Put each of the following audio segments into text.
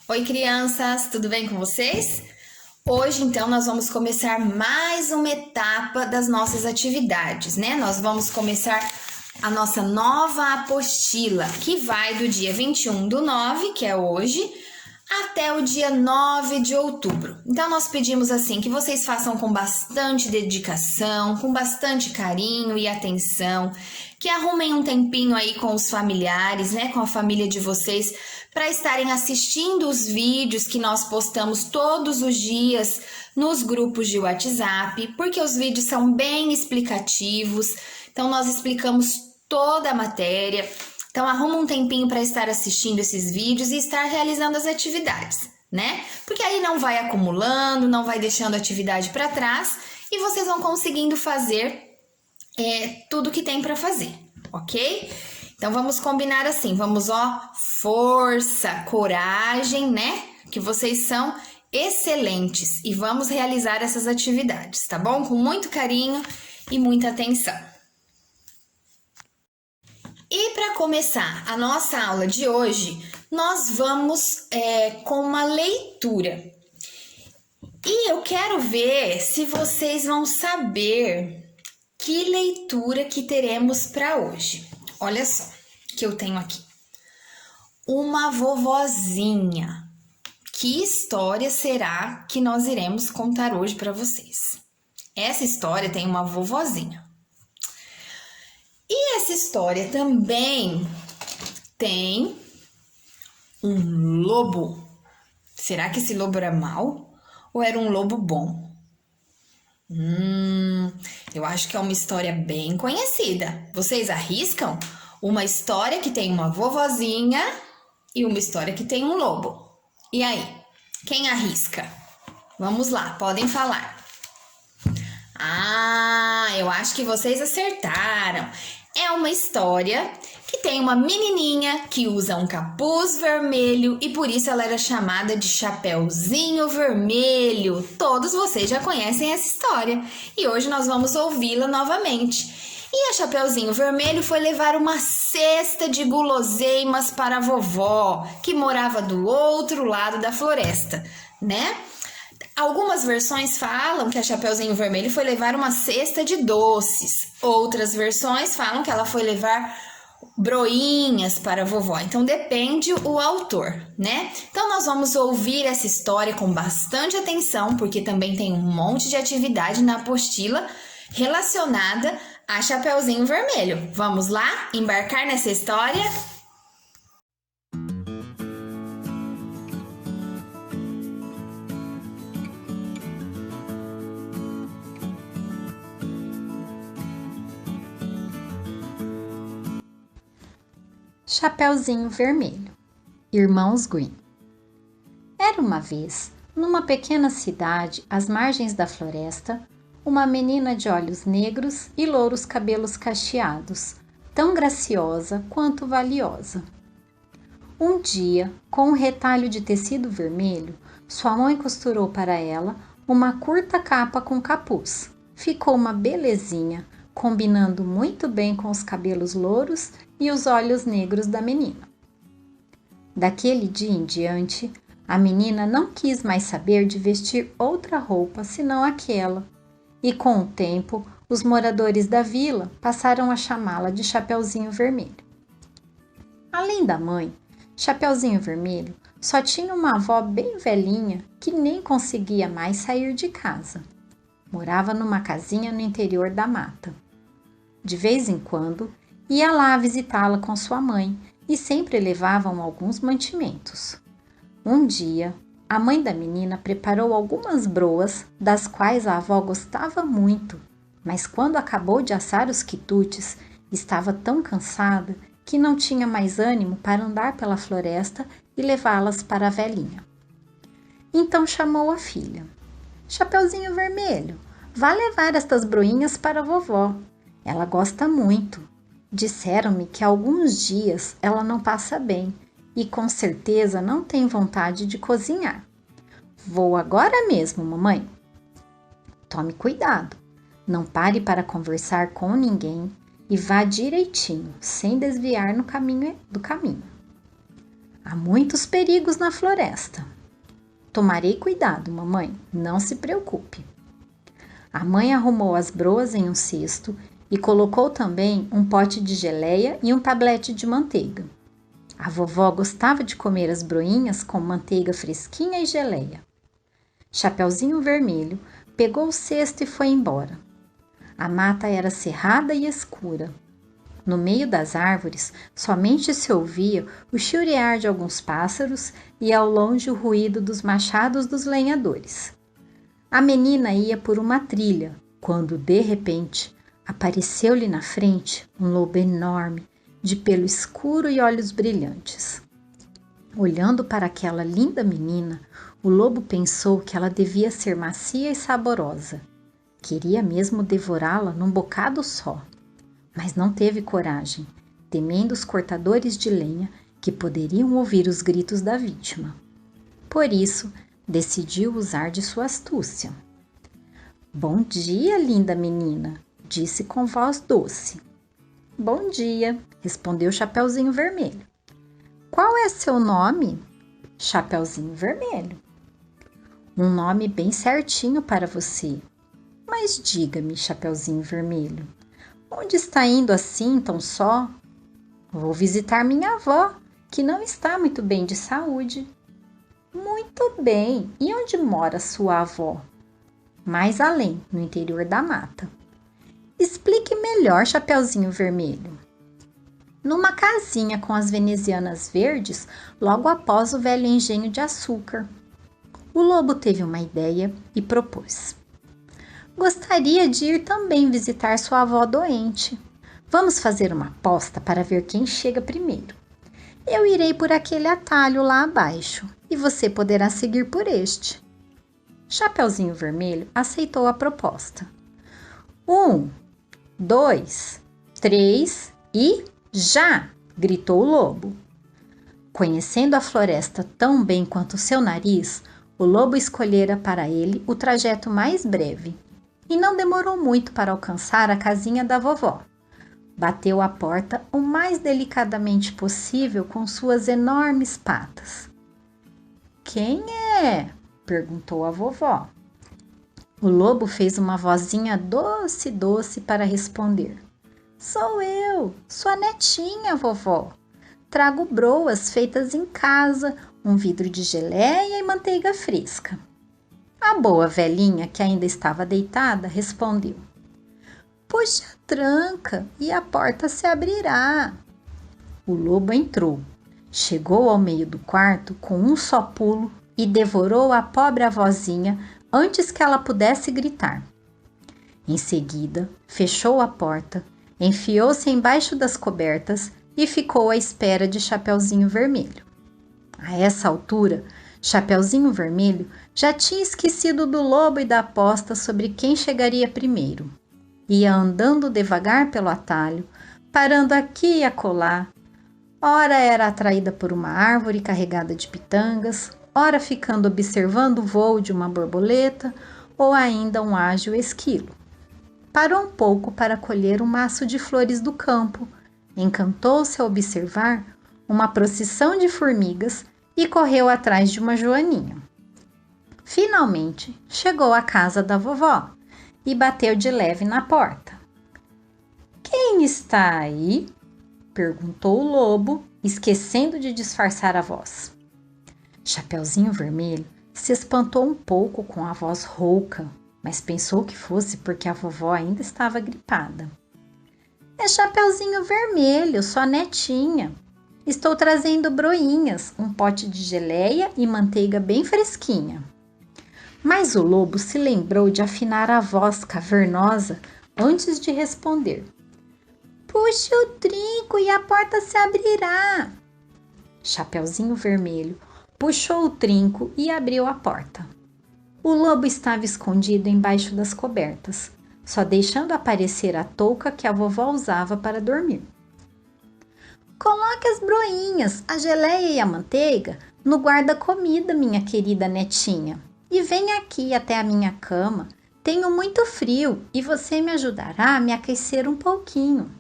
Oi, crianças, tudo bem com vocês? Hoje, então, nós vamos começar mais uma etapa das nossas atividades, né? Nós vamos começar a nossa nova apostila, que vai do dia 21/9, que é hoje, até o dia 9 de outubro. Então, nós pedimos assim que vocês façam com bastante dedicação, com bastante carinho e atenção, que arrumem um tempinho aí com os familiares, né, com a família de vocês, para estarem assistindo os vídeos que nós postamos todos os dias nos grupos de WhatsApp, porque os vídeos são bem explicativos. Então, nós explicamos toda a matéria. Então, arruma um tempinho para estar assistindo esses vídeos e estar realizando as atividades, né? Porque aí não vai acumulando, não vai deixando a atividade para trás e vocês vão conseguindo fazer tudo que tem para fazer, ok? Então, vamos combinar assim, vamos, força, coragem, né? Que vocês são excelentes e vamos realizar essas atividades, tá bom? Com muito carinho e muita atenção. E para começar a nossa aula de hoje, nós vamos com uma leitura. E eu quero ver se vocês vão saber que leitura que teremos para hoje. Olha só que eu tenho aqui. Uma vovozinha. Que história será que nós iremos contar hoje para vocês? Essa história tem uma vovozinha. E essa história também tem um lobo. Será que esse lobo era mau ou era um lobo bom? Eu acho que é uma história bem conhecida. Vocês arriscam? Uma história que tem uma vovozinha e uma história que tem um lobo. E aí? Quem arrisca? Vamos lá, podem falar. Eu acho que vocês acertaram. É uma história que tem uma menininha que usa um capuz vermelho e por isso ela era chamada de Chapeuzinho Vermelho. Todos vocês já conhecem essa história e hoje nós vamos ouvi-la novamente. E a Chapeuzinho Vermelho foi levar uma cesta de guloseimas para a vovó, que morava do outro lado da floresta, né? Algumas versões falam que a Chapeuzinho Vermelho foi levar uma cesta de doces. Outras versões falam que ela foi levar broinhas para a vovó. Então depende o autor, né? Então nós vamos ouvir essa história com bastante atenção, porque também tem um monte de atividade na apostila relacionada a Chapeuzinho Vermelho. Vamos lá embarcar nessa história? Chapeuzinho Vermelho, Irmãos Grimm. Era uma vez, numa pequena cidade às margens da floresta, uma menina de olhos negros e louros cabelos cacheados, tão graciosa quanto valiosa. Um dia, com um retalho de tecido vermelho, sua mãe costurou para ela uma curta capa com capuz. Ficou uma belezinha, combinando muito bem com os cabelos louros e os olhos negros da menina. Daquele dia em diante, a menina não quis mais saber de vestir outra roupa senão aquela, e com o tempo, os moradores da vila passaram a chamá-la de Chapeuzinho Vermelho. Além da mãe, Chapeuzinho Vermelho só tinha uma avó bem velhinha que nem conseguia mais sair de casa. Morava numa casinha no interior da mata. De vez em quando, ia lá visitá-la com sua mãe e sempre levavam alguns mantimentos. Um dia, a mãe da menina preparou algumas broas, das quais a avó gostava muito, mas quando acabou de assar os quitutes, estava tão cansada que não tinha mais ânimo para andar pela floresta e levá-las para a velhinha. Então chamou a filha. Chapeuzinho Vermelho, vá levar estas broinhas para a vovó. Ela gosta muito. Disseram-me que há alguns dias ela não passa bem e com certeza não tem vontade de cozinhar. Vou agora mesmo, mamãe. Tome cuidado. Não pare para conversar com ninguém e vá direitinho, sem desviar do caminho. Há muitos perigos na floresta. Tomarei cuidado, mamãe, não se preocupe. A mãe arrumou as broas em um cesto e colocou também um pote de geleia e um tablete de manteiga. A vovó gostava de comer as broinhas com manteiga fresquinha e geleia. Chapeuzinho Vermelho pegou o cesto e foi embora. A mata era cerrada e escura. No meio das árvores, somente se ouvia o chilrear de alguns pássaros e ao longe o ruído dos machados dos lenhadores. A menina ia por uma trilha, quando, de repente, apareceu-lhe na frente um lobo enorme, de pelo escuro e olhos brilhantes. Olhando para aquela linda menina, o lobo pensou que ela devia ser macia e saborosa. Queria mesmo devorá-la num bocado só. Mas não teve coragem, temendo os cortadores de lenha que poderiam ouvir os gritos da vítima. Por isso, decidiu usar de sua astúcia. Bom dia, linda menina, disse com voz doce. Bom dia, respondeu Chapeuzinho Vermelho. Qual é seu nome? Chapeuzinho Vermelho. Um nome bem certinho para você. Mas diga-me, Chapeuzinho Vermelho, onde está indo assim tão só? Vou visitar minha avó, que não está muito bem de saúde. Muito bem. E onde mora sua avó? Mais além, no interior da mata. Explique melhor, Chapeuzinho Vermelho. Numa casinha com as venezianas verdes, logo após o velho engenho de açúcar. O lobo teve uma ideia e propôs. Gostaria de ir também visitar sua avó doente. Vamos fazer uma aposta para ver quem chega primeiro. Eu irei por aquele atalho lá abaixo e você poderá seguir por este. Chapeuzinho Vermelho aceitou a proposta. 1, 2, 3 e já! Gritou o lobo. Conhecendo a floresta tão bem quanto seu nariz, o lobo escolhera para ele o trajeto mais breve. E não demorou muito para alcançar a casinha da vovó. Bateu a porta o mais delicadamente possível com suas enormes patas. Quem é? Perguntou a vovó. O lobo fez uma vozinha doce, doce para responder. Sou eu, sua netinha, vovó. Trago broas feitas em casa, um vidro de geleia e manteiga fresca. A boa velhinha, que ainda estava deitada, respondeu. Puxe a tranca e a porta se abrirá. O lobo entrou, chegou ao meio do quarto com um só pulo e devorou a pobre avózinha antes que ela pudesse gritar. Em seguida, fechou a porta, enfiou-se embaixo das cobertas e ficou à espera de Chapeuzinho Vermelho. A essa altura, Chapeuzinho Vermelho já tinha esquecido do lobo e da aposta sobre quem chegaria primeiro. Ia andando devagar pelo atalho, parando aqui e acolá. Ora era atraída por uma árvore carregada de pitangas, ora ficando observando o voo de uma borboleta ou ainda um ágil esquilo. Parou um pouco para colher um maço de flores do campo, encantou-se a observar uma procissão de formigas e correu atrás de uma joaninha. Finalmente, chegou à casa da vovó e bateu de leve na porta. Quem está aí? Perguntou o lobo, esquecendo de disfarçar a voz. Chapeuzinho Vermelho se espantou um pouco com a voz rouca, mas pensou que fosse porque a vovó ainda estava gripada. É Chapeuzinho Vermelho, sua netinha. Estou trazendo broinhas, um pote de geleia e manteiga bem fresquinha. Mas o lobo se lembrou de afinar a voz cavernosa antes de responder. Puxe o trinco e a porta se abrirá. Chapeuzinho Vermelho puxou o trinco e abriu a porta. O lobo estava escondido embaixo das cobertas, só deixando aparecer a touca que a vovó usava para dormir. Coloque as broinhas, a geleia e a manteiga no guarda-comida, minha querida netinha. E venha aqui até a minha cama. Tenho muito frio e você me ajudará a me aquecer um pouquinho.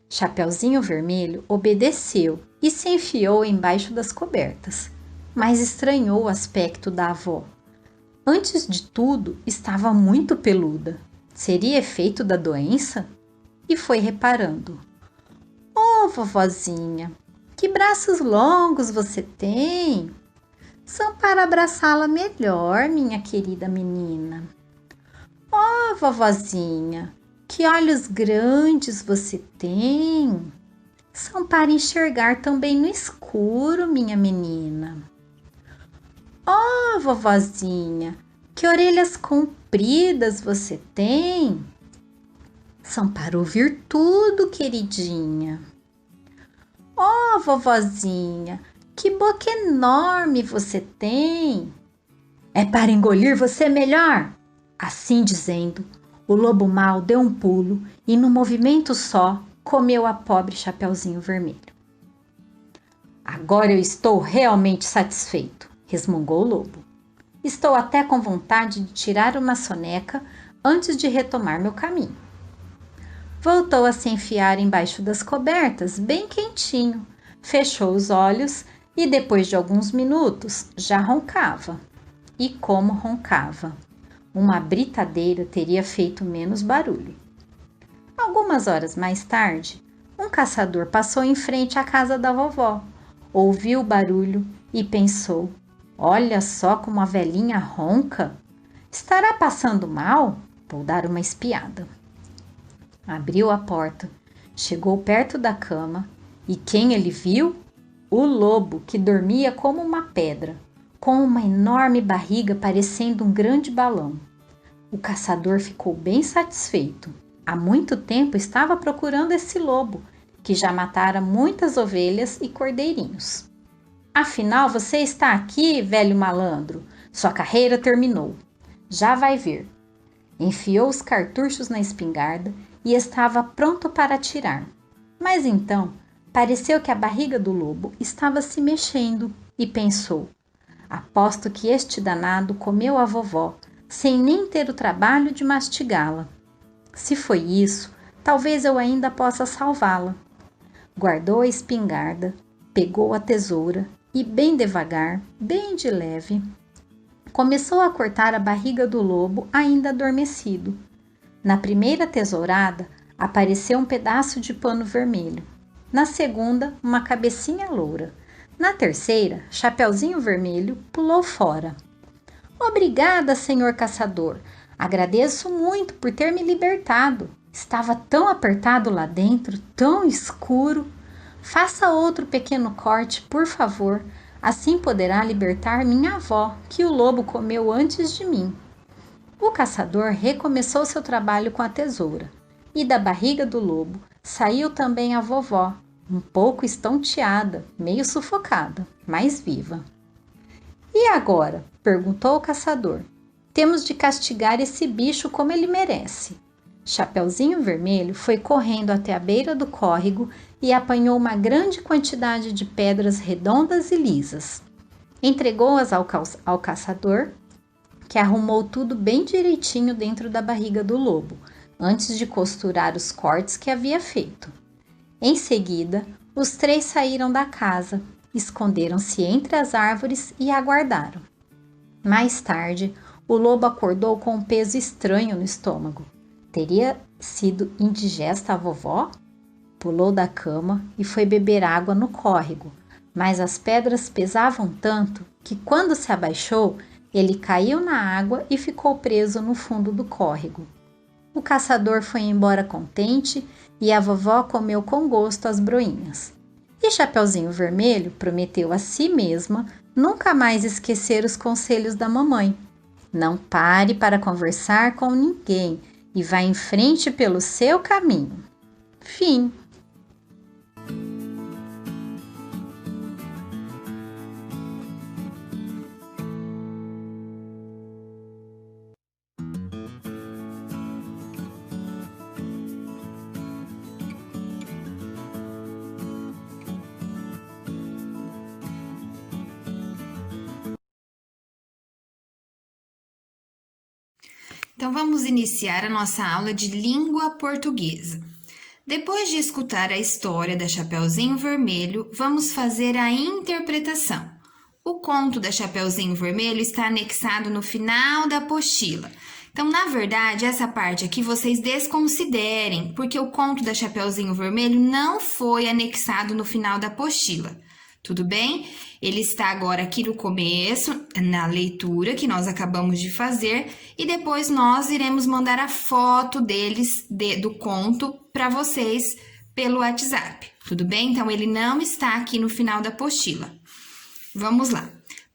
Chapeuzinho Vermelho obedeceu e se enfiou embaixo das cobertas, mas estranhou o aspecto da avó. Antes de tudo, estava muito peluda. Seria efeito da doença? E foi reparando. Oh, vovozinha, que braços longos você tem! São para abraçá-la melhor, minha querida menina. Oh, vovozinha, que olhos grandes você tem! São para enxergar também no escuro, minha menina. Oh, vovozinha, que orelhas compridas você tem! São para ouvir tudo, queridinha. Oh, vovozinha, que boca enorme você tem! É para engolir você melhor! Assim dizendo, o lobo mau deu um pulo e, num movimento só, comeu a pobre Chapeuzinho Vermelho. Agora eu estou realmente satisfeito, resmungou o lobo. Estou até com vontade de tirar uma soneca antes de retomar meu caminho. Voltou a se enfiar embaixo das cobertas, bem quentinho, fechou os olhos e, depois de alguns minutos, já roncava. E como roncava! Uma britadeira teria feito menos barulho. Algumas horas mais tarde, um caçador passou em frente à casa da vovó, ouviu o barulho e pensou: olha só como a velhinha ronca! Estará passando mal? Vou dar uma espiada. Abriu a porta, chegou perto da cama e quem ele viu? O lobo, que dormia como uma pedra, com uma enorme barriga parecendo um grande balão. O caçador ficou bem satisfeito. Há muito tempo estava procurando esse lobo, que já matara muitas ovelhas e cordeirinhos. Afinal, você está aqui, velho malandro. Sua carreira terminou. Já vai ver. Enfiou os cartuchos na espingarda e estava pronto para atirar. Mas então, pareceu que a barriga do lobo estava se mexendo e pensou: aposto que este danado comeu a vovó, sem nem ter o trabalho de mastigá-la. Se foi isso, talvez eu ainda possa salvá-la. Guardou a espingarda, pegou a tesoura e, bem devagar, bem de leve, começou a cortar a barriga do lobo ainda adormecido. Na primeira tesourada, apareceu um pedaço de pano vermelho. Na segunda, uma cabecinha loura. Na terceira, Chapeuzinho Vermelho pulou fora. Obrigada, senhor caçador. Agradeço muito por ter me libertado. Estava tão apertado lá dentro, tão escuro. Faça outro pequeno corte, por favor. Assim poderá libertar minha avó, que o lobo comeu antes de mim. O caçador recomeçou seu trabalho com a tesoura. E da barriga do lobo saiu também a vovó, um pouco estonteada, meio sufocada, mas viva. E agora? Perguntou o caçador. Temos de castigar esse bicho como ele merece. Chapeuzinho Vermelho foi correndo até a beira do córrego e apanhou uma grande quantidade de pedras redondas e lisas. Entregou-as ao caçador, que arrumou tudo bem direitinho dentro da barriga do lobo, antes de costurar os cortes que havia feito. Em seguida, os três saíram da casa, esconderam-se entre as árvores e aguardaram. Mais tarde, o lobo acordou com um peso estranho no estômago. Teria sido indigesta a vovó? Pulou da cama e foi beber água no córrego, mas as pedras pesavam tanto que, quando se abaixou, ele caiu na água e ficou preso no fundo do córrego. O caçador foi embora contente e a vovó comeu com gosto as broinhas. E Chapeuzinho Vermelho prometeu a si mesma nunca mais esquecer os conselhos da mamãe. Não pare para conversar com ninguém e vá em frente pelo seu caminho. Fim. Então, vamos iniciar a nossa aula de língua portuguesa. Depois de escutar a história da Chapeuzinho Vermelho, vamos fazer a interpretação. O conto da Chapeuzinho Vermelho está anexado no final da apostila. Então, na verdade, essa parte aqui vocês desconsiderem, porque o conto da Chapeuzinho Vermelho não foi anexado no final da apostila. Tudo bem? Ele está agora aqui no começo, na leitura que nós acabamos de fazer, e depois nós iremos mandar a foto do conto para vocês pelo WhatsApp. Tudo bem? Então, ele não está aqui no final da apostila. Vamos lá.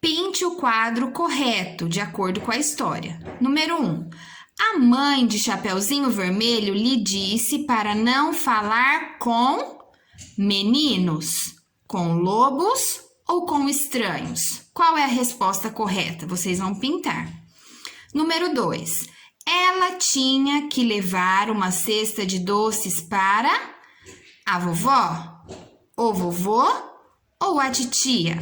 Pinte o quadro correto, de acordo com a história. Número 1. A mãe de Chapeuzinho Vermelho lhe disse para não falar com meninos, com lobos ou com estranhos. Qual é a resposta correta? Vocês vão pintar. Número 2. Ela tinha que levar uma cesta de doces para a vovó, o vovô ou a titia?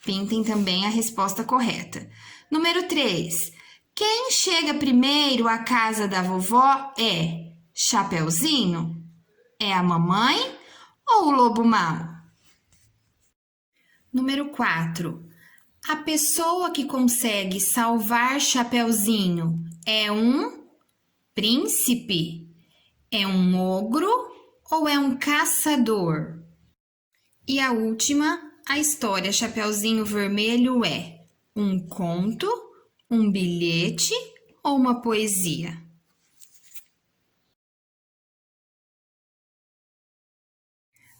Pintem também a resposta correta. Número 3. Quem chega primeiro à casa da vovó é Chapeuzinho? É a mamãe ou o lobo mau? Número 4. A pessoa que consegue salvar Chapeuzinho é um príncipe? É um ogro ou é um caçador? E a última, a história Chapeuzinho Vermelho é um conto, um bilhete ou uma poesia?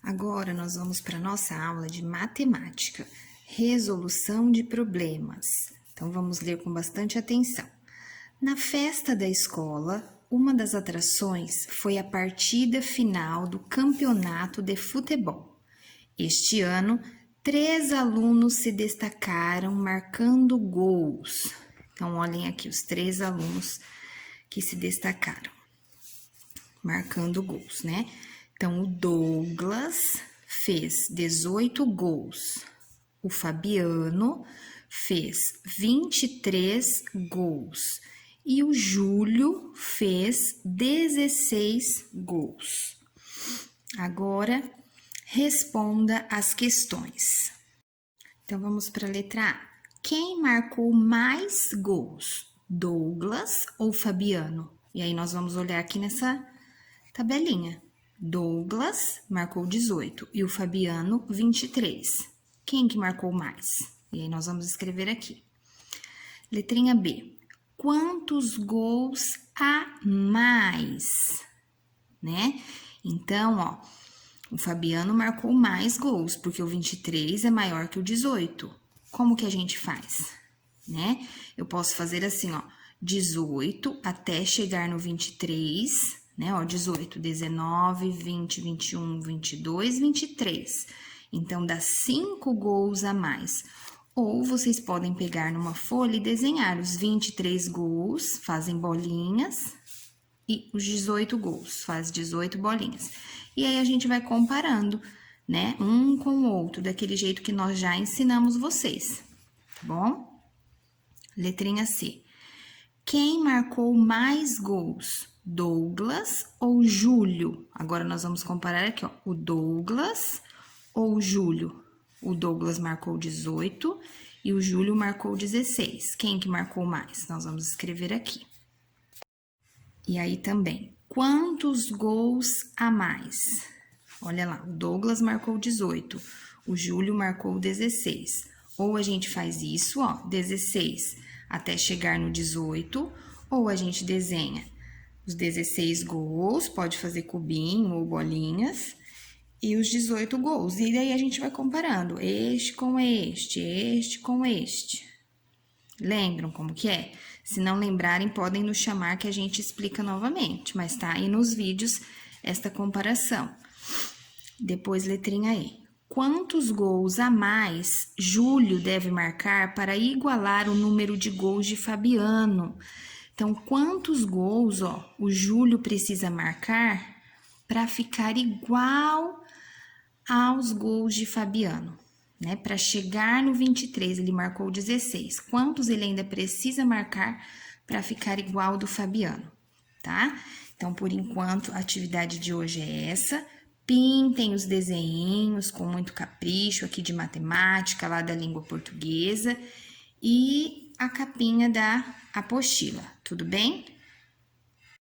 Agora nós vamos para a nossa aula de matemática, resolução de problemas. Então vamos ler com bastante atenção. Na festa da escola, uma das atrações foi a partida final do campeonato de futebol. Este ano, 3 alunos se destacaram marcando gols. Então, olhem aqui os 3 alunos que se destacaram marcando gols, né? Então, o Douglas fez 18 gols. O Fabiano fez 23 gols. E o Júlio fez 16 gols. Agora, responda as questões. Então, vamos para a letra A. Quem marcou mais gols? Douglas ou Fabiano? E aí, nós vamos olhar aqui nessa tabelinha. Douglas marcou 18 e o Fabiano 23. Quem que marcou mais? E aí, nós vamos escrever aqui. Letrinha B. Quantos gols a mais? Né? Então, ó, o Fabiano marcou mais gols, porque o 23 é maior que o 18. Como que a gente faz? Né? Eu posso fazer assim, ó, 18 até chegar no 23, né? Ó, 18, 19, 20, 21, 22, 23. Então, dá 5 gols a mais. Ou vocês podem pegar numa folha e desenhar os 23 gols, fazem bolinhas, e os 18 gols, faz 18 bolinhas. E aí, a gente vai comparando, né? Um com o outro, daquele jeito que nós já ensinamos vocês, tá bom? Letrinha C. Quem marcou mais gols? Douglas ou Júlio? Agora, nós vamos comparar aqui, ó, o Douglas ou o Júlio. O Douglas marcou 18 e o Júlio marcou 16. Quem que marcou mais? Nós vamos escrever aqui. E aí também, quantos gols a mais? Olha lá, o Douglas marcou 18, o Júlio marcou 16. Ou a gente faz isso, ó, 16 até chegar no 18, ou a gente desenha os 16 gols, pode fazer cubinho ou bolinhas, e os 18 gols. E daí a gente vai comparando este com este com este. Lembram como que é? Se não lembrarem, podem nos chamar que a gente explica novamente, mas tá aí nos vídeos esta comparação. Depois, letrinha E. Quantos gols a mais Júlio deve marcar para igualar o número de gols de Fabiano? Então, quantos gols, ó, o Júlio precisa marcar para ficar igual aos gols de Fabiano, né? Para chegar no 23, ele marcou 16. Quantos ele ainda precisa marcar para ficar igual ao do Fabiano, tá? Então, por enquanto, a atividade de hoje é essa. Pintem os desenhinhos com muito capricho aqui de matemática, lá da língua portuguesa, e a capinha da apostila, tudo bem?